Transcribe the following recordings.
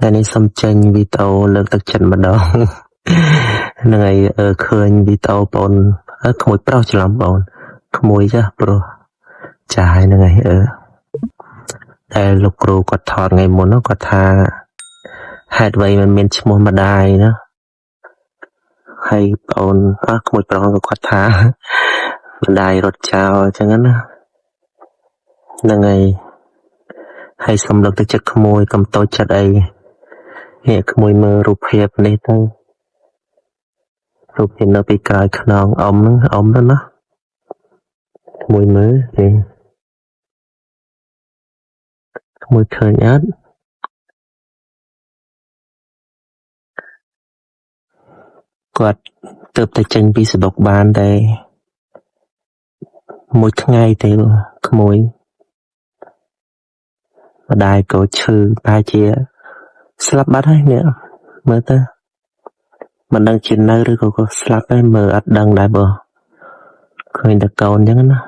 ថ្ងៃនេះសូមចេញវីដេអូលើកទឹកចិត្តម្ដងហ្នឹងហើយឃើញវីដេអូបងក្មួយប្រុសច្រឡំបងក្មួយចាស់ប្រុសចាស់ហ្នឹងហើយតែលោកគ្រូគាត់ថតថ្ងៃមុនគាត់ថាហេតុអ្វីมันមានឈ្មោះម្ដាយណាហើយបងក្មួយប្រុសគាត់ថាម្ដាយរត់ចោលអញ្ចឹងណាហ្នឹងហើយសូមលើកទឹកចិត្តក្មួយកុំតូចចិត្តអីនេះក្មួយមើលរូបភាពនេះទៅរូបភាពនៅពីក្រោយខ្នងអ៊ំហ្នឹងណាក្មួយមើលនេះក្មួយឃើញអត់គាត់ទៅតែចេញពីស្រុកបានតែមួយថ្ងៃទេក្មួយម្ដាយក៏ឈឺប្រហែលជាស្លាប់បាត់ហើយនេះមើលទៅមិនដឹងជានៅឬក៏ស្លាប់ហើយមើលអត់ដឹងដែរបើឃើញតែកូនអញ្ចឹងណា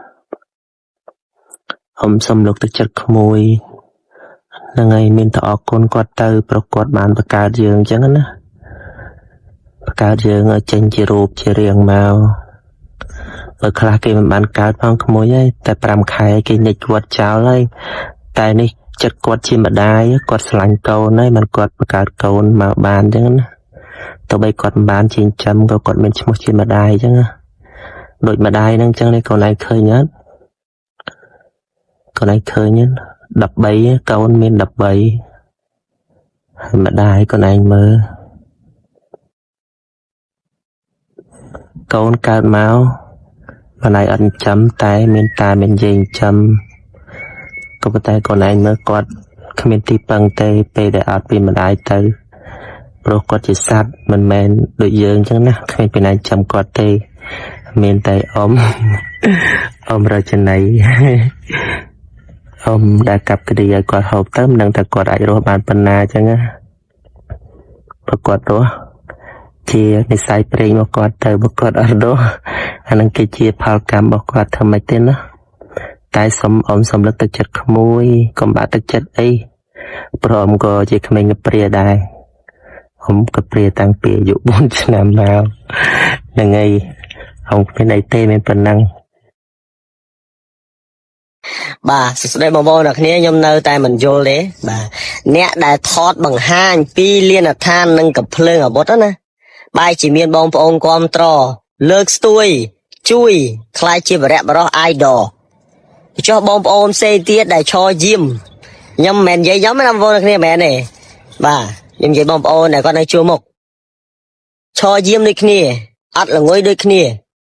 អ៊ំសុំលោកទឹកចិត្តក្មួយហ្នឹងហើយមានតែអរគុណគាត់ទៅប្រកួតបានបង្កើតយើងអញ្ចឹងណាបង្កើតយើងឲ្យចេញជារូបជារាងមកបើខ្លះគេមិនបានកើតផងក្មួយហើយតែ5ខែគេញិចគាត់ចោលហើយតែនេះចិត្តគាត់ជាម្ដាយគាត់ស្រឡាញ់កូនហើយមិនគាត់បង្កើតកូនមកបានអញ្ចឹងណាទោះបីគាត់មិនបានចិញ្ចឹមក៏គាត់មានឈ្មោះជាម្ដាយអញ្ចឹងណាដូចម្ដាយហ្នឹងអញ្ចឹងនេះកូនឯងឃើញអត់កូនឯងឃើញ13កូនមាន13ហើយម្ដាយកូនឯងមើលកូនកើតមកម្ដាយអត់ចិញ្ចឹមតែមានតាមានយាយចិញ្ចឹមក៏ប៉ុន្តែកូនឯងមើលគាត់គ្មានទីពឹងទេពេលដែលអត់ពីម្ដាយទៅព្រោះគាត់ជាសត្វមិនមែនដូចយើងអញ្ចឹងណាគ្មានពីណាចិញ្ចឹមគាត់ទេមានតែអ៊ំរចនីអ៊ំដែលកាប់គ្រីឲ្យគាត់ហូបទៅមិនដឹងថាគាត់អាចរស់បានប៉ុណ្ណាអញ្ចឹងណាព្រោះគាត់រស់ជានិស្ស័យព្រេងរបស់គាត់ទៅបើគាត់អត់រស់អានឹងគេជាផលកម្មរបស់គាត់ធ្វើម៉េចទេណាតែសូមអ៊ំសូមលើកទឹកចិត្តក្មួយកុំបាក់ទឹកចិត្តអីព្រោះអ៊ំក៏ជាក្មេងកព្រាដែរអ៊ំកព្រាតាំងពីអាយុ4ឆ្នាំមកហ្នឹងហើយអ៊ំគ្មានអីទេមានប៉ុណ្ណឹងបាទសួស្តីបងប្អូនអ្នកគ្នាខ្ញុំនៅតែមិនយល់ទេបាទអ្នកដែលថតបង្ហាញពីលានដ្ឋាននិងកំភ្លើងអាវុធណាបែរជាមានបងប្អូនគាំទ្រលើកស្ទួយជួយខ្លាយជាបរិបរោះ idol ចុះបងប្អូនផ្សេងទៀតដែលឈរយាមខ្ញុំមិនមែននិយាយខ្ញុំទេបងប្អូនអ្នកគ្នាមិនមែនទេបាទខ្ញុំនិយាយបងប្អូនដែលគាត់នៅជួរមុខឈរយាមដូចគ្នាអត់ល្ងុយដូចគ្នា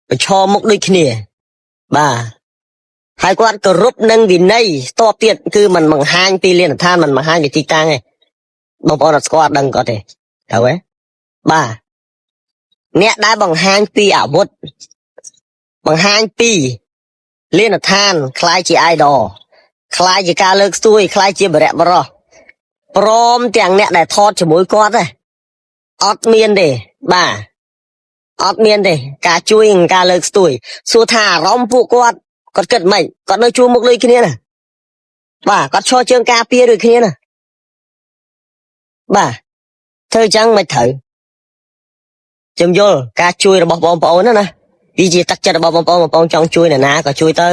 ប្រឈមមុខដូចគ្នាបាទហើយគាត់គោរពនឹងវិន័យតបទៀតគឺមិនបង្ហាញពីលានដ្ឋានមិនបង្ហាញពីទីតាំងទេបងប្អូនអត់ស្គាល់ដឹងគាត់ទេត្រូវទេបាទអ្នកដែលបង្ហាញពីអាវុធបង្ហាញពីលានដ្ឋានคล้ายជា idol คล้ายជាការលើកស្ទួយคล้ายជាបរិបរោះព្រមទាំងអ្នកដែលថតជាមួយគាត់ដែរអត់មានទេបាទអត់មានទេការជួយនិងការលើកស្ទួយសួរថាអារម្មណ៍ពួកគាត់គិតមិនគាត់នៅជួរមុខដូចគ្នាណាបាទគាត់ឈរជើងការពារដូចគ្នាណាបាទធ្វើអញ្ចឹងមិនត្រូវខ្ញុំយល់ការជួយរបស់បងប្អូនណាវាជាទឹកចិត្តរបស់បងប្អូនចង់ជួយអ្នកណាក៏ជួយទៅ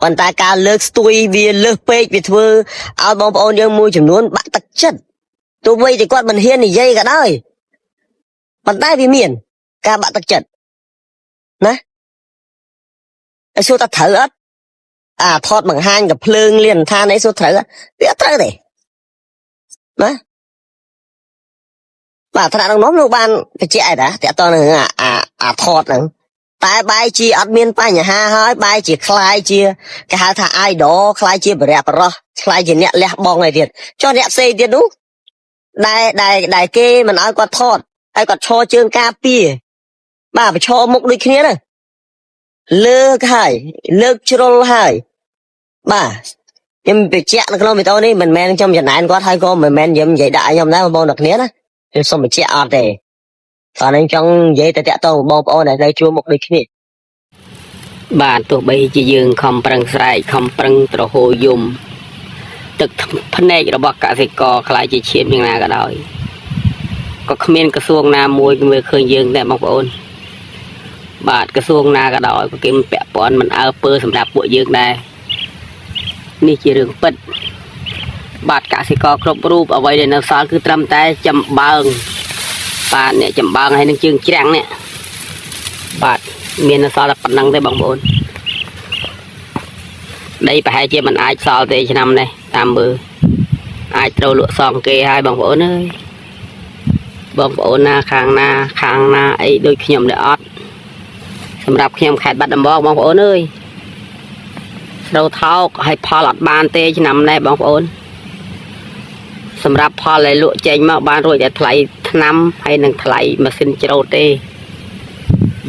ប៉ុន្តែការលើកស្ទួយវាលើសពេកវាធ្វើឲ្យបងប្អូនយើងមួយចំនួនបាក់ទឹកចិត្តទោះបីតែគាត់មិនហ៊ាននិយាយក៏ដោយប៉ុន្តែវាមានការបាក់ទឹកចិត្តណាឲ្យសួរថាត្រូវអត់ថតបង្ហាញកំភ្លើងលានដ្ឋានអីសួរត្រូវវាអត់ត្រូវទេណាបាទថ្នាក់ក្នុងនោះបានបញ្ជាក់ឯតាតើតើនឹងថតហ្នឹងតែបែរជាអត់មានបញ្ហាហើយបែរជាคล้ายជាគេហៅថា idol คล้ายជាបរិបរោះคล้ายជាអ្នកលះបង់ឯទៀតចុះអ្នកផ្សេងទៀតនោះដែលគេមិនឲ្យគាត់ថតហើយគាត់ឈរជើងការពារបាទប្រឈមមុខដូចគ្នាហ្នឹងលើកហើយលើកជ្រុលហើយបាទខ្ញុំបញ្ជាក់នៅក្នុងវីដេអូនេះមិនមែនខ្ញុំចំណែនគាត់ហើយក៏មិនមែនខ្ញុំនិយាយដាក់ខ្ញុំដែរបងប្អូនអ្នកគ្នាណាខ្ញុំសូមបញ្ជាក់អត់ទេគាត់នឹងចង់និយាយតែតាក់ទងបងប្អូនដែលនៅជួរមុខដូចគ្នាបាទទោះបីជាយើងខំប្រឹងស្រែកខំប្រឹងត្រហូរយំ ตึกพเนจระบบกสิกรคลายจีเชียนยังไงก็ได้ก็ขมิ้นกระทรวงนามวยเมื่อเคยยืงแต่บางคนบาทกระทรวงนาก็ได้ก็เก็บแปะปอนมันเอาเปิดสำหรับบุยืงได้นี่คือเรื่องปิดบาทกสิกรครบรูปเอาไว้ในนักสอนคือตรำแต่จำบางป่านเนี่ยจำบางให้นักจึงแจ้งเนี่ยบาทเมียนสอนปันนังได้บางคนได้ไปให้เจ้ามันอายสอนแต่ชนำได้ตามมืออายเราลวดซองเกยให้บางคนเลยบางคนหน้าข้างหน้าไอ้โดยขยมเดือดสำหรับขยมแขกบัดดำบอกบางคนเลยเราเท้าให้พอหลัดบานเตะชนำได้บางคนสำหรับพอเลยลวดเจงมาบานรวยแต่ไถน้ำให้หนึ่งไถมาสินเจโรเต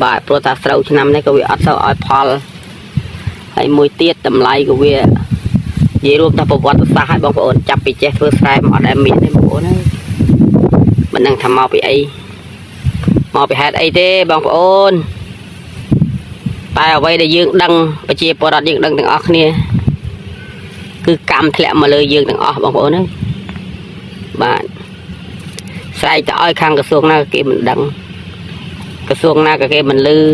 บาดโปรตาเราชนำได้ก็วิอัดเสาอ้อยพอให้มวยเตี้ยตำไรก็วิยีรูปทับประวัติศาสตร์ให้บางคนจับไปเจฟเฟอร์สไลม์มาได้มีได้บางคนมันนั่งทำมาไปไอมาไปหาไอเต้บางคนตายเอาไว้ได้ยืงดังไปเจี๊ยบปอดยืงดังต่างออกเนี่ยคือกำแถลมาเลยยืงต่างออกบางคนนะบ้านใส่จะอ้อยข้างกระทรวงหน้าเกมันดังกระทรวงหน้ากับเกมันลือ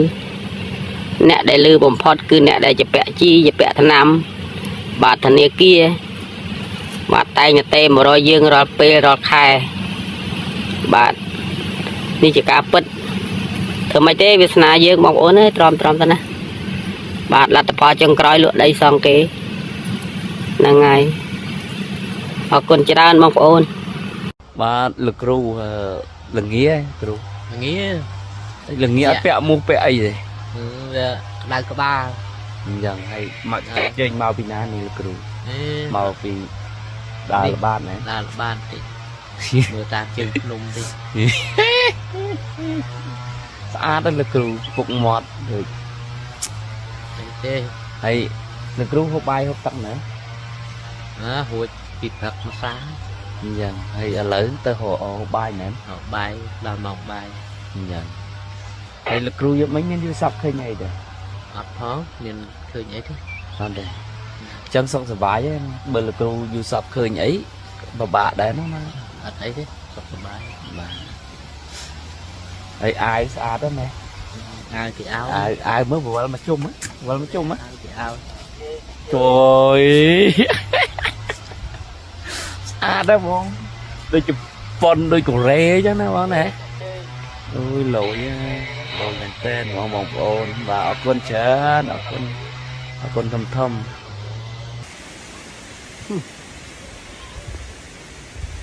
เนี่ยได้ลือบ่มพอดคือเนี่ยได้จะแปะจี้จะแปะธนำบาดธเนียกี้บาดไตเนี่ยเต็มรอยยืงรอยเปรรอยคายบาทนี่จะกาปิดเธอไม่เต้วิสนาเยอะบอกโอ้ยตรอมตัวนะบาทลัดพอจังกร้อยลวดได้ซองเกนั่งไงเอาคนจะด้านบอกโอนบาทลึกรูลึกเงี้ยครูลึกเงี้ยเปะมุกเปะไอ้เลยได้ก็บ้าอย่างให้มาเจงมาปีน้านี่ลึกรูมาปีดาลบ้านไหนดาลบ้านติเมื่อตาเจอลมดิสะอาดนั่นลึกรูปุกหมดเลยให้ลึกรูหกใบหกตังนะหัวปิดผักมาซ้าอย่างให้lớn tới hồ bay nè bay là một bayอย่างให้ลึกรูยังไม่มีดูสับเคยไงเด้ออัดท้องnênเคยไงthế sao đây chân songสบายbờลึกรูดูสับเคยไงbà bạ đấy nó mà thấy thế sọcสบายbà ai sao đó nè ai thì áo ai mới vừa mà chung á ai thì áo trời đó không đôi chụp phone đôi cổ rê chứ nó bóng nè ôi lỗi còn đàn tên của một ôn và ở con chén ở con thâm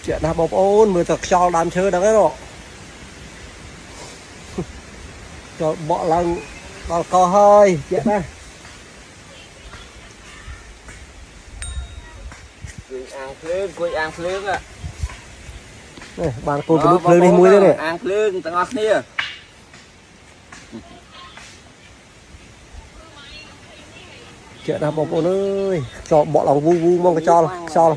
chuyện nào bọc ôn mới tập cho làm chơi được đấy rồi cho bỏ lần vào co hơi chuyện này cùi ăn phướng á này bạn cô lúc phướng đi muối đấy này ăn phướng tao ngọt nè chuyện nào bọc ôn ơi cho bỏ lòng vu vu mong cái cho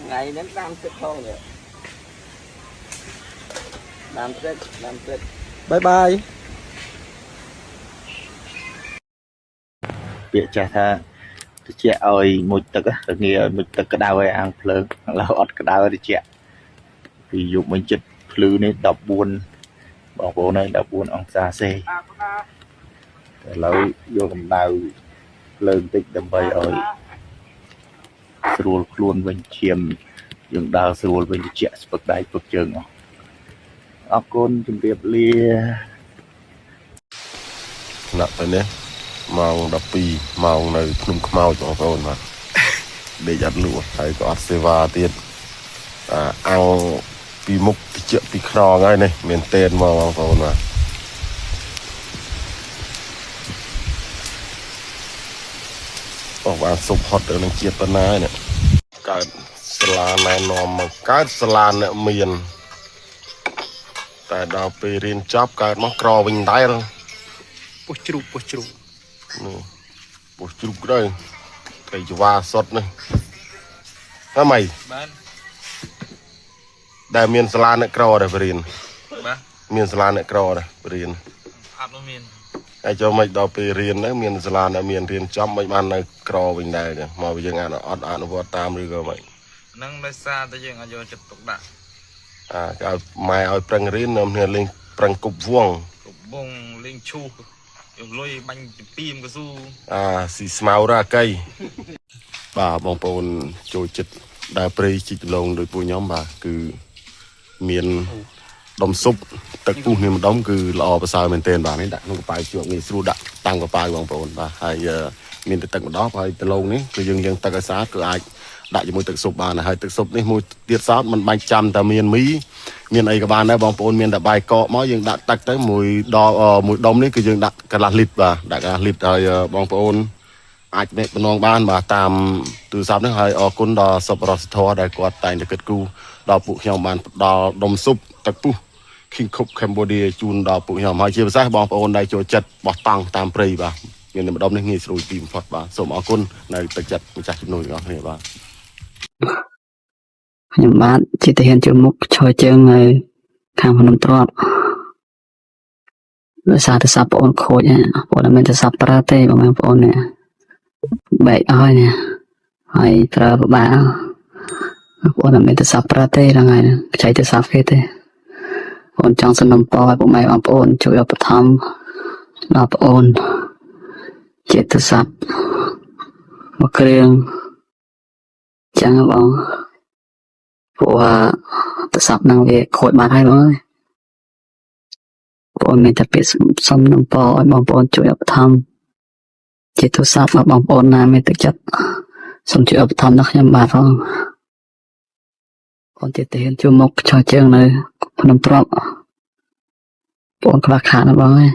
ngày đến làm tết thôi rồi làm tết bye bye việc trả tha chị ơi một tật á nghe một tật cái đau ấy ăn phơi là ọt cái đau đi chị ví dụ mình chụp phơi này đập buồn bảo bộ này đập buồn ông xa xe lâu vô cầm đau lớn tích đầm bay rồi sưu luôn bên chiêm dừng đau sưu bên chị bậc đáy bậc trường ốc côn chuẩn bị lia nặng rồi nè màu đập pì màu này nung màu cho con mà để giặt lụa phải có seva tiền ăn pì mục pì chợ pì kho ngay này miền tên màu con mà bạn sụp hot ở đằng kia tân này nè cái sla này nó mà cái sla này miền tại đào pì riêng chắp cái mắc cò bình tay rồi bút chụp bút chụp đây thầy cho va sọt này hả mày đại miền sla này cò đây riêng miền sla này cò đây riêng ហើយចូលមិនដល់ពេលរៀនហ្នឹងមានសាលាដែលមានរៀនចំមិនបាននៅក្រវិញដែរចឹងមកយើងអត់អនុវត្តតាមឬក៏មិនហ្នឹងដោយសារតែយើងអត់យកចិត្តទុកដាក់គេឲ្យម៉ែឲ្យប្រឹងរៀននៅលេងប្រឹងគប់វងលេងឈូសយកលុយបាញ់ពីមកស៊ូស៊ីស្មៅរ៉ាកៃបាទបងប្អូនចូលចិត្តដើរព្រៃជីកដងដោយពួកខ្ញុំបាទគឺមានដុំស៊ុបទឹកពុះនេះម្ដុំគឺល្អប្រសើរមែនទែនបាទនេះដាក់ក្នុងកប៉ាល់ជួបងាយស្រួលដាក់តាំងកប៉ាល់បងប្អូនបាទហើយមានតែទឹកម្ដងហើយដលងនេះគឺយើងទឹកឲ្យស្អាតគឺអាចដាក់ជាមួយទឹកស៊ុបបានហើយទឹកស៊ុបនេះមួយទៀតសោតមិនបាច់ចាំតែមានមីមានអីក៏បានដែរបងប្អូនមានតែបាយកកមកយើងដាក់ទឹកទៅមួយដុំនេះគឺយើងដាក់កន្លះលីត្របាទដាក់កន្លះលីត្រហើយបងប្អូនអាចមេបំណងបានបាទតាមទូរស័ព្ទនេះហើយអរគុណដល់សប្បុរសធម៌ដែលគាត់តែងតែគិតគូរដល់ពួកខ្ញុំបានផ្ដល់ដុំស៊ុបទឹកពុះ King Cup Cambodia ជូនដល់ពួកខ្ញុំហើយជាពិសេសបងប្អូនដែលចូលចិត្តបោះតង់តាមព្រៃបាទមានម្ដុំនេះងាយស្រួលទីបំផុតបាទសូមអរគុណនៅទឹកចិត្តម្ចាស់ជំនួយទាំងអស់គ្នាបាទខ្ញុំបាទជាទាហានជួយមុខឈរជើងនៅខាងភ្នំទ្រាប់ដោយសារតែសាប់បងប្អូនខូចបងមិនមែនតែសាប់ប្រើទេបងប្អូននេះបែកអស់នេះហើយប្រើពិបាកបងមិនមែនតែសាប់ប្រើទេហ្នឹងហើយខ្ចីទៅសាប់គេទេបងចង់សំណូមពរឲ្យពុកម៉ែបងប្អូនជួយឧបត្ថម្ភដល់បងប្អូនជាទូរស័ព្ទមួយគ្រឿងចឹងបងព្រោះទូរស័ព្ទហ្នឹងវាខូចបាត់ហើយបងអើយបងមានតែពាក្យសំណូមពរឲ្យបងប្អូនជួយឧបត្ថម្ភជាទូរស័ព្ទរបស់បងប្អូនណាមានទឹកចិត្តសូមជួយឧបត្ថម្ភដល់ខ្ញុំបាទផងបងទៀតទៅហ៊ានជួមុខចោះជើងនៅភ្នំទ្រាប់បងខ្វះខាតណាបងអើយ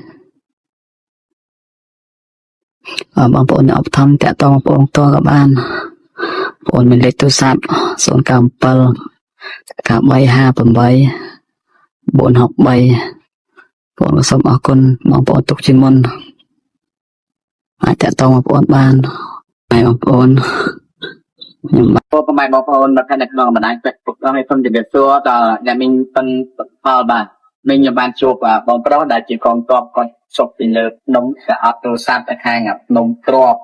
បងប្អូនឧបត្ថម្ភតាក់ទងបងប្អូនតក៏បានបងមានលេខទូរស័ព្ទ097 9358 463បងសូមអរគុណបងប្អូនទុកជាមុនអាចតាក់ទងបងប្អូនបានហើយបងប្អូនខ្ញុំបាទពុកម៉ែបងប្អូននៅក្នុងបណ្ដាញ Facebook ដល់ឲ្យសូមជម្រាបសួរដល់អ្នកមីងប៉ិនផលបាទមីងខ្ញុំបានជួបបងប្រុសដែលជាកងទ័ពគាត់សុកពីលើភ្នំក៏អត់ទូរស័ព្ទទៅខាងភ្នំទ្រប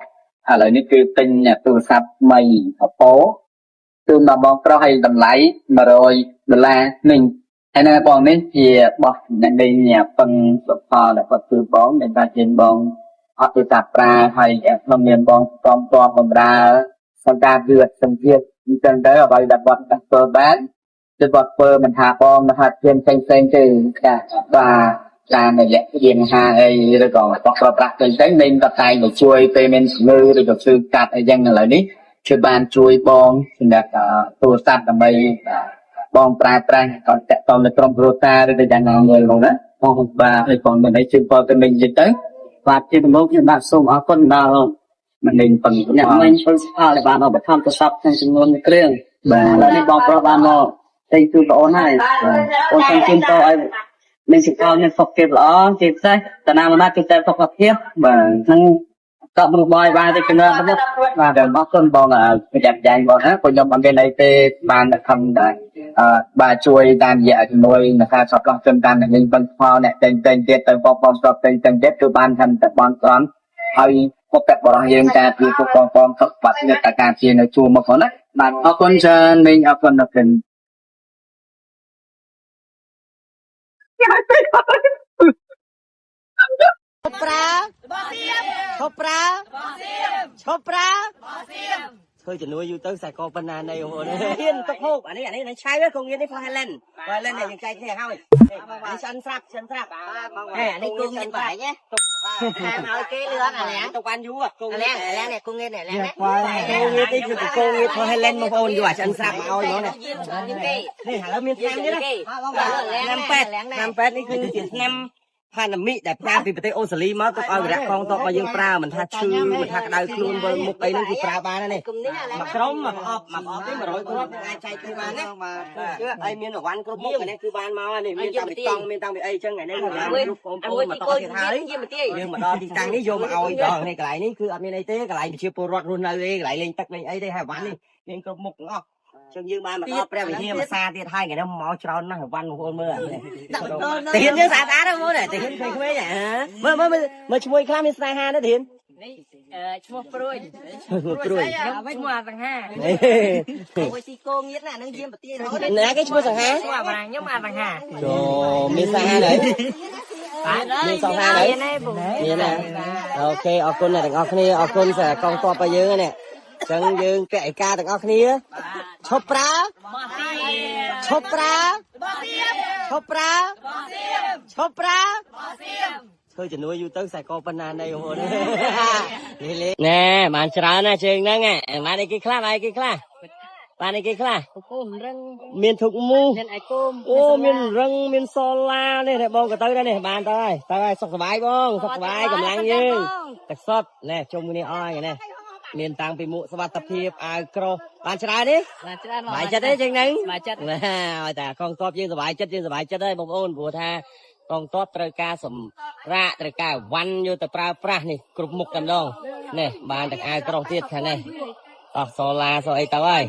ឥឡូវនេះគឺទិញទូរស័ព្ទថ្មី Oppo គឺមកបងប្រុសឲ្យតម្លៃ$100នេះហើយនៅបងនេះជាបោះអ្នកមីងប៉ិនផលដែលគាត់គឺបងមានតែជាបងអត់ទូរស័ព្ទប្រើហើយខ្ញុំមានបងកងទ័ពបម្រើសម្ការវិវត្តសម្ភារអញ្ចឹងទៅអ្វីដែលគាត់ដាក់ធ្វើបានគឺគាត់ធ្វើមិនថាបងមហាធានផ្សេងៗទេបាទតាមរយៈរៀនហាអីឬក៏បោះប្រើប្រាស់ផ្សេងៗមានតែតែងជួយពេលមានជំងឺឬក៏គឺកាត់អីយ៉ាងឥឡូវនេះគឺបានជួយបងសម្រាប់ទូរស័ព្ទដើម្បីបងប្រើប្រាស់គាត់តាក់ទងនៅក្រុមគ្រួសារឬទៅយ៉ាងណាមួយហ្នឹងណាបងបាទឲ្យបងមិនឲ្យជឿពលទៅវិញទៅបាទជាដំបូងខ្ញុំបាទសូមអរគុណដល់មិនnên phầnអ្នកមិញពលផលដែលបានឧបត្ថម្ភទូរស័ព្ទក្នុងចំនួន1គ្រឿងបាទឥឡូវនេះបងប្រុសបានមកតែជួយបងអូនហើយអូនចង់ជូនតឲ្យមានសុខភាពមានសុខភាពល្អជាពិសេសតាណាមកគឺតែសុខភាពបាទនឹងកប់របស់ឲ្យបានទៅជំនឿទៅបាទអរគុណបងប្រយ័ត្នយ៉ាងបងណាព្រោះខ្ញុំអត់មានអីទេបានតែខំដែរបាទជួយតាមរយៈជំនួយនៅការសបកោះជនតាមនឹងបន្ថយអ្នកតែងទៀតទៅបងស្រុកតែងទៀតគឺបានខំតែបនត្រង់ហើយពុកតែបរោះយើងការពីពុកបងសុខបាត់នេះការជានៅជួរមកផងណាបាទអរគុណច្រើនមីងអរគុណដល់គិនឈប់ប្រើធ្វើជំនួយយូរទៅខ្សែកប៉ុណ្ណានៃបងប្អូនហ៊ានទុកហូបអានេះឆៅហ្នឹងគងៀននេះផង Highland នេះយើងចែកគ្នាហើយនេះឆ្អិនស្រាប់អានេះគងៀនបាច់ណាទុកតាមឲ្យគេលឿនអានេះទុកបានយូរគងៀននេះគងៀននេះគងៀននេះគឺគងៀនផង Highland បងប្អូនយូរអាឆ្អិនស្រាប់មកឲ្យហ្មងនេះឥឡូវមានឆ្នាំទៀតណាឆ្នាំពេទ្យនេះគឺជាឆ្នាំផាណាមិដែលផ្ញើពីប្រទេសអូស្ត្រាលីមកទុកឲ្យវិរៈកងទ័ពរបស់យើងប្រើមិនថាឈឺមិនថាក្តៅខ្លួនវិលមុខអីហ្នឹងគឺប្រើបានណានេះមកក្រុមមកអបទេ100គ្រាប់អាចចែកគ្នាបានណាគឺឲ្យមានរង្វាន់គ្រប់មុខអានេះគឺបានមកនេះមានតាំងពីតង់មានតាំងពីអីចឹងថ្ងៃនេះគ្រប់បងប្អូនមកតទៀតហើយយើងមកដល់ទីតាំងនេះយកមកឲ្យដល់នេះកន្លែងនេះគឺអត់មានអីទេកន្លែងប្រជាពលរដ្ឋរស់នៅឯងកន្លែងលេងទឹកលេងអីទេហើយវ៉ាន់នេះមានគ្រប់មុខទាំងអស់ ចឹងយើងបានមកដល់ព្រះវិហារភាសាទៀតហើយថ្ងៃនេះមកច្រើនណាស់វ៉ាន់បងប្អូនមើលទាហានយើងស្អាតស្អាតហ្នឹងបងទាហានក្មេងៗមើលឈ្មោះខ្លះមានស្នេហាណាទាហានឈ្មោះព្រួយខ្ញុំឈ្មោះសង្ហាអូយស៊ីគោងៀតណានឹងយាមប្រទាយរហូតណាគេឈ្មោះសង្ហាឈ្មោះអាប្រាំងខ្ញុំអាសង្ហាចូលមានសង្ហាដែរមានសង្ហាដែរមានណាអូខេអរគុណអ្នកទាំងអស់គ្នាអរគុណសារកងទ័ពរបស់យើងនេះចឹងយើងពាក់ឯកាទាំងអស់គ្នាឈប់ប្រើឈប់ប្រើឈប់ប្រើឈប់ប្រើធ្វើជំនួយយូរទៅខ្សែកប៉ុណ្ណាណៃបងប្អូនណែបានច្រើនណាជើងហ្នឹងបានអីគេខ្លះបានអីគេខ្លះបានអីគេខ្លះគោមរឹងមានធុកមូមានឯគោមអូមានរឹងមានសូឡានេះបងក៏ទៅដែរនេះបានទៅហើយសុខសប្បាយបងសុខសប្បាយកម្លាំងយើងតែសុទ្ធណែជុំគ្នាអស់ហ្នឹងមានតាំងពីមុខសុវត្ថិភាពអាវក្រោះបានច្រើនទេបានច្រើនសប្បាយចិត្តទេចឹងហ្នឹងសប្បាយចិត្តណាឲ្យតែកងទ័ពយើងសប្បាយចិត្តយើងសប្បាយចិត្តហើយបងប្អូនព្រោះថាកងទ័ពត្រូវការសម្រាកត្រូវការវ៉ាន់យកទៅប្រើប្រាស់នេះគ្រប់មុខតែម្ដងនេះបានទាំងអាវក្រោះទៀតខាងនេះអស់សូឡាសូអីទៅហើយ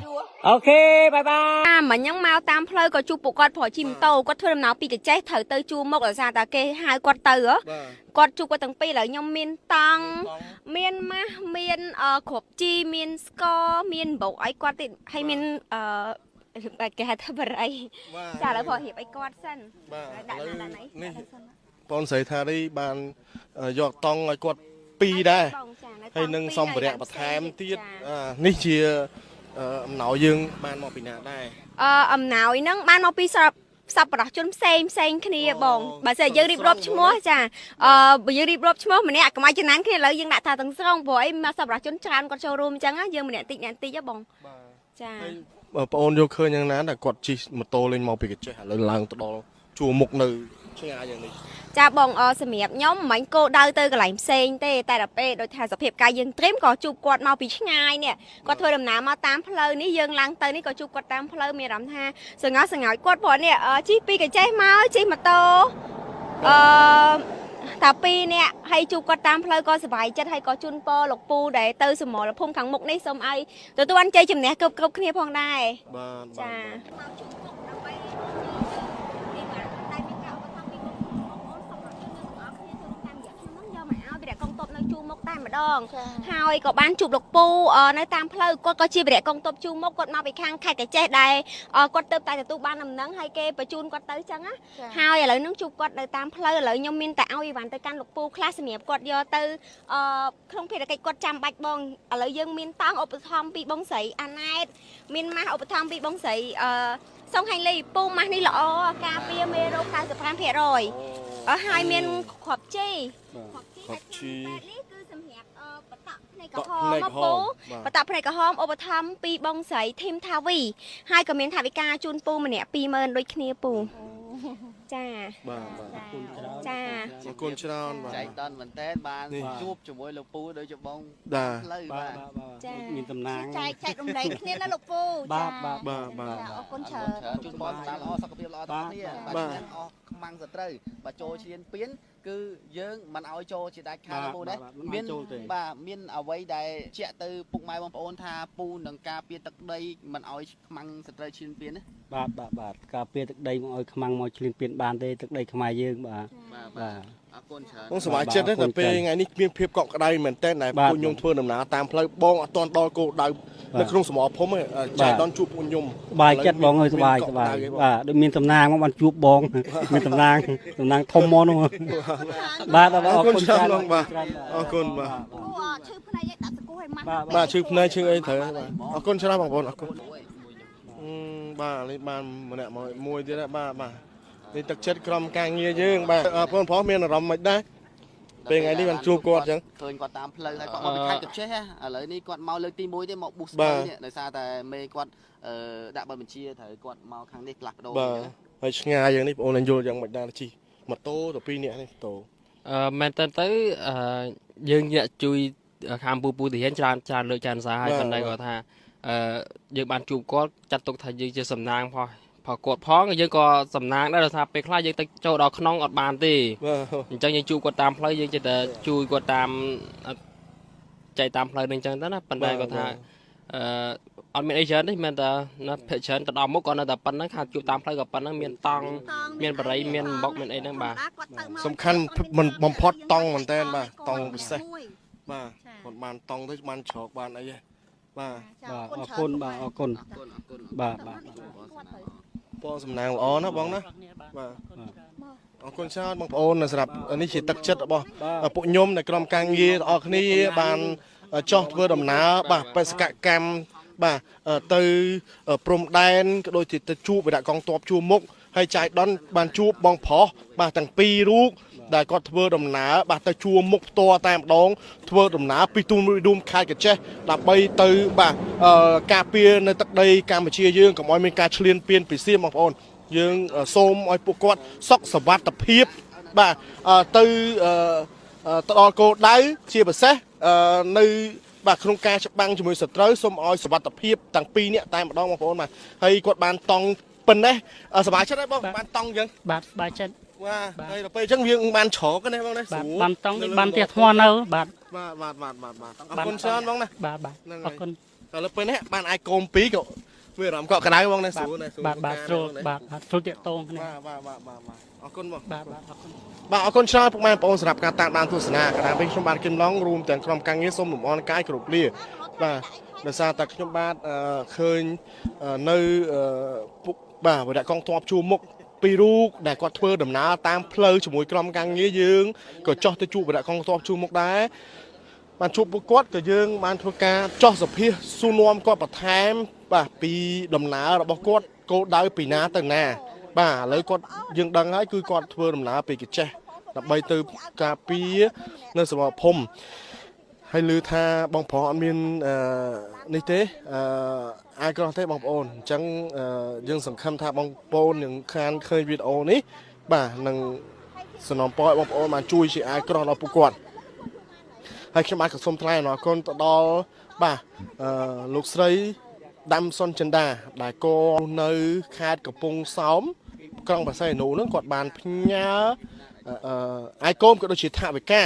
អូខេបាយបាយមិញហ្នឹងមកតាមផ្លូវក៏ជួបពួកគាត់ប្រជិះម៉ូតូគាត់ធ្វើដំណើរពីកាចេះត្រូវទៅជួមុខដោយសារតែគេហៅគាត់ទៅគាត់ជួបគាត់ទាំងពីរឥឡូវខ្ញុំមានតង់មានម៉ាស់មានគ្រប់ជីមានស្ករមានបោកឲ្យគាត់ទៀតហើយមានគេហៅថាបរិយចាឥឡូវព្រោះរៀបឲ្យគាត់សិនដាក់ណានេះបងស្រីថានេះបានយកតង់ឲ្យគាត់2ដែរហើយនឹងសម្ភារៈបន្ថែមទៀតនេះជាអំណោយយើងបានមកពីណាដែរអំណោយហ្នឹងបានមកពីសប្បុរសជនផ្សេងគ្នាបងបើស្អីយើងរៀបរាប់ឈ្មោះចាបើយើងរៀបរាប់ឈ្មោះម្នាក់កុំឲ្យចំណានគ្នាឥឡូវយើងដាក់ថាទាំងស្រុងព្រោះអីមកសប្បុរសជនច្រើនគាត់ចូលរួមអញ្ចឹងយើងម្នាក់តិចបងចាបងប្អូនយកឃើញយ៉ាងណាតែគាត់ជិះម៉ូតូលេងមកពីកាចេះឥឡូវឡើងទៅដល់ជួរមុខនៅឆ្ងាយយ៉ាងនេះចាបងសម្រាប់ខ្ញុំមិនគោដៅទៅកន្លែងផ្សេងទេតែដល់ពេលដូចថាសភាពកាយយើងត្រៀមក៏ជួបគាត់មកពីឆ្ងាយនេះគាត់ធ្វើដំណើរមកតាមផ្លូវនេះយើងឡើងទៅនេះក៏ជួបគាត់តាមផ្លូវមានអារម្មណ៍ថាសង្កត់សង្កោចគាត់ព្រោះនេះជិះពីកាចេះមកជិះម៉ូតូតា2នាក់ហើយជួបគាត់តាមផ្លូវក៏សុបាយចិត្តហើយក៏ជូនពរលោកពូដែលទៅសមរភូមិខាងមុខនេះសូមឲ្យទទួលជ័យជំនះគ្រប់គ្នាផងដែរបាទចាកងទ័ពនៅជួរមុខតែម្ដងហើយក៏បានជួបលោកពូនៅតាមផ្លូវគាត់ក៏ជាវិរៈកងទ័ពជួរមុខគាត់មកពីខាងខេត្តកាចេះដែរគាត់ទៅតែទទួលបានដំណឹងហើយគេបញ្ជូនគាត់ទៅចឹងណាហើយឥឡូវនឹងជួបគាត់នៅតាមផ្លូវឥឡូវខ្ញុំមានតែឲ្យអីវ៉ាន់ទៅកាន់លោកពូខ្លះសម្រាប់គាត់យកទៅក្នុងភារកិច្ចគាត់ចាំបាច់បងឥឡូវយើងមានតង់ឧបត្ថម្ភពីបងស្រីអាណែតមានម៉ាស់ឧបត្ថម្ភពីបងស្រីសុងហៃលីពូម៉ាស់នេះល្អការពារមេរោគ 95% ហើយមានគ្រាប់ជីនេះគឺសម្រាប់បតក់ភ្នែកក្រហមមកពូបតក់ភ្នែកក្រហមឧបត្ថម្ភពីបងស្រីធីមថាវីហើយក៏មានថាវិការជូនពូម្នាក់ 20000 ដូចគ្នាពូចាបាទចាអរគុណច្រើនបាទចែកតន់មែនតើបានជួបជាមួយលោកពូដូចជាបងផ្លូវបាទចាមានតំណាងចែករំលែកគ្នាណាលោកពូចាបាទអរគុណច្រើនជូនបងតាមល្អសុខភាពល្អទាំងគ្នាបាទអស់ខ្មាំងសត្រូវបើចូលឈ្លានពៀនគឺយើងមិនឲ្យចូលជាដាច់ខាតពូណាមានបាទមានអ្វីដែលជាក់ទៅពុកម៉ែបងប្អូនថាពូនឹងការពារទឹកដីមិនឲ្យខ្មាំងសត្រូវឈ្លានពៀនណាបាទការពារទឹកដីមកឲ្យខ្មាំងមកឈ្លានពៀនបានទេទឹកដីខ្មែរយើងបាទអរគុណច្រើនបងសប្បាយចិត្តទេតែពេលថ្ងៃនេះមានភាពកក់ក្ដៅមែនតើតែពួកខ្ញុំធ្វើដំណើរតាមផ្លូវបងអត់ទាន់ដល់គោលដៅនៅក្នុងសមរភូមិចែកដល់ជួបពួកខ្ញុំសប្បាយចិត្តបងអើយសប្បាយបាទដូចមានតំណាងមកបានជួបបងមានតំណាងធំមកនោះបាទអរគុណច្រើនបាទអរគុណបាទឈឺភ្នែកដាក់សកូឲ្យម៉ាស់បាទឈឺភ្នែកឈឺអីត្រូវអរគុណច្រើនបងប្អូនអរគុណបាទនេះបានម្នាក់មួយទៀតបាទនេះទឹកចិត្តក្រុមការងារយើងបាទបងប្រុសមានអារម្មណ៍មិនដែរពេលថ្ងៃនេះបានជួបគាត់អញ្ចឹងឃើញគាត់តាមផ្លូវហើយគាត់មកពីខេត្តកាចេះឥឡូវនេះគាត់មកលើកទី1ទេមកប៊ូស្ទ័រនេះដោយសារតែមេគាត់ដាក់ប័ណ្ណបញ្ជាត្រូវគាត់មកខាងនេះផ្លាស់ប្ដូរបាទហើយឆ្ងាយយ៉ាងនេះបងអូនយល់យ៉ាងមិនដែរជិះម៉ូតូទៅ2នាក់នេះម៉ូតូមែនតើទៅយើងអ្នកជួយខាងពូទាហានច្រើនលើកច្រើនសារហើយប៉ុន្តែគាត់ថាយើងបានជួបគាត់ចាត់ទុកថាយើងជាសំណាងផងគាត់ផងយើងក៏សំណាងដែរដោយសារពេលខ្លះយើងទៅចូលដល់ក្នុងអត់បានទេអញ្ចឹងយើងជួបគាត់តាមផ្លូវយើងចេះតែជួយគាត់តាមចែកតាមផ្លូវនឹងអញ្ចឹងទៅណាប៉ុន្តែគាត់ថា អត់មានអីច្រើនទេមានតែណាភាគច្រើនទៅដល់មុខគាត់នៅតែប៉ុណ្ណឹងខាងជួបតាមផ្លូវក៏ប៉ុណ្ណឹងមានតង់មានបរិយមានមុកមានអីហ្នឹងបាទ សំខាន់មិនបំផុតតង់មែនតើបាទតង់ពិសេសបាទគាត់បានតង់ទៅបានច្រកបានអីហ៎បាទ បាទអរគុណបាទអរគុណបាទបាទ ពណ៌សំណាងល្អណាបងណាបាទអរគុណច្រើនបងប្អូនសម្រាប់នេះជាទឹកចិត្តរបស់ពួកខ្ញុំនៅក្រុមការងារទាំងអស់គ្នាបានចោះធ្វើដំណើរបាទបេសកកម្មបាទទៅព្រំដែនក៏ដូចជាទៅជួបវិរៈកងទ័ពជួរមុខហើយចៃដន្យបានជួបបងប្រុសបាទទាំងពីររូបដែលគាត់ធ្វើដំណើរបាទទៅជួរមុខផ្ទាល់តែម្ដងធ្វើដំណើរពីទូនរូមខេត្តកញ្ចេះដើម្បីទៅបាទការពារនៅទឹកដីកម្ពុជាយើងកុំឲ្យមានការឈ្លានពានពីសៀមបងប្អូនយើងសូមឲ្យពួកគាត់សុខសុវត្ថិភាពបាទទៅដល់គោលដៅជាពិសេសនៅបាទក្នុងការច្បាំងជាមួយសត្រូវសូមឲ្យសុវត្ថិភាពទាំងពីរនាក់តែម្ដងបងប្អូនបាទហើយគាត់បានតង់ប៉ុណ្ណេះសប្បាយចិត្តហើយបងបានតង់អញ្ចឹង បាទសប្បាយចិត្ត បាទហើយដល់ពេលអញ្ចឹងយើងបានច្រកណាបងណា បាទបានតង់បានផ្ទះថ្មនៅបាទ បាទអរគុណច្រើនបងណា បាទបាទអរគុណ ដល់លើពេលនេះបានអាចកូនពីរក៏មានអារម្មណ៍កក់ក្ដៅបងណាស្រួលណា បាទបាទស្រួលបាទស្រួលតាក់ទងគ្នា បាទអរគុណបង បាទបាទអរគុណ បាទអរគុណច្រើនពុកម៉ែបងប្អូនសម្រាប់ការតាមដានទស្សនាកណ្ដាលពេលខ្ញុំបានគិនឡងរួមទាំងក្រុមការងារសូមលំអរកាយគ្រប់លាបាទដោយសារតែខ្ញុំបាទឃើញនៅពុកបាទវិរៈកងទ័ពជួរមុខពីររូបដែលគាត់ធ្វើដំណើរតាមផ្លូវជាមួយក្រុមការងារយើងក៏ចោះទៅជួបវិរៈកងទ័ពជួរមុខដែរបានជួបពួកគាត់ក៏យើងបានធ្វើការចោះសភាសួរនាំគាត់បន្ថែមបាទពីដំណើររបស់គាត់គោលដៅពីណាទៅណាបាទឥឡូវគាត់យើងដឹងហើយគឺគាត់ធ្វើដំណើរពីកញ្ចេះដើម្បីទៅការពារនៅសមរភូមិហើយឮថាបងប្រុសអត់មាននេះទេអាចក្រោះទេបងប្អូនអញ្ចឹងយើងសង្ឃឹមថាបងប្អូននឹងខានឃើញវីដេអូនេះបាទនឹងសំណូមពរឲ្យបងប្អូនបានជួយជាអាចក្រោះដល់ពួកគាត់ហើយខ្ញុំអាចក៏សូមថ្លែងអំណរគុណទៅដល់បាទលោកស្រីដាំសុនចិន្តាដែលក៏នៅខេត្តកំពង់សោមក្រុងបរសៃអនុហ្នឹងគាត់បានផ្ញើអាយកូមក៏ដូចជាថវិកា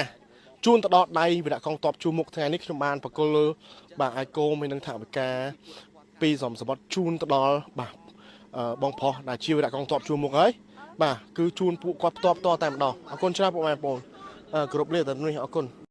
ជូនទៅដល់ដៃវិរៈកងទ័ពជួរមុខថ្ងៃនេះខ្ញុំបានបកគលបាទអាយកូមហើយនឹងថវិកាពីសំសវត្តជូនទៅដល់បាទបងប្រុសដែលជាវិរៈកងទ័ពជួរមុខហើយបាទគឺជូនពួកគាត់ផ្ទាល់តែម្ដងអរគុណច្រើនពុកម៉ែបងប្អូនគ្រប់លាតែនេះអរគុណ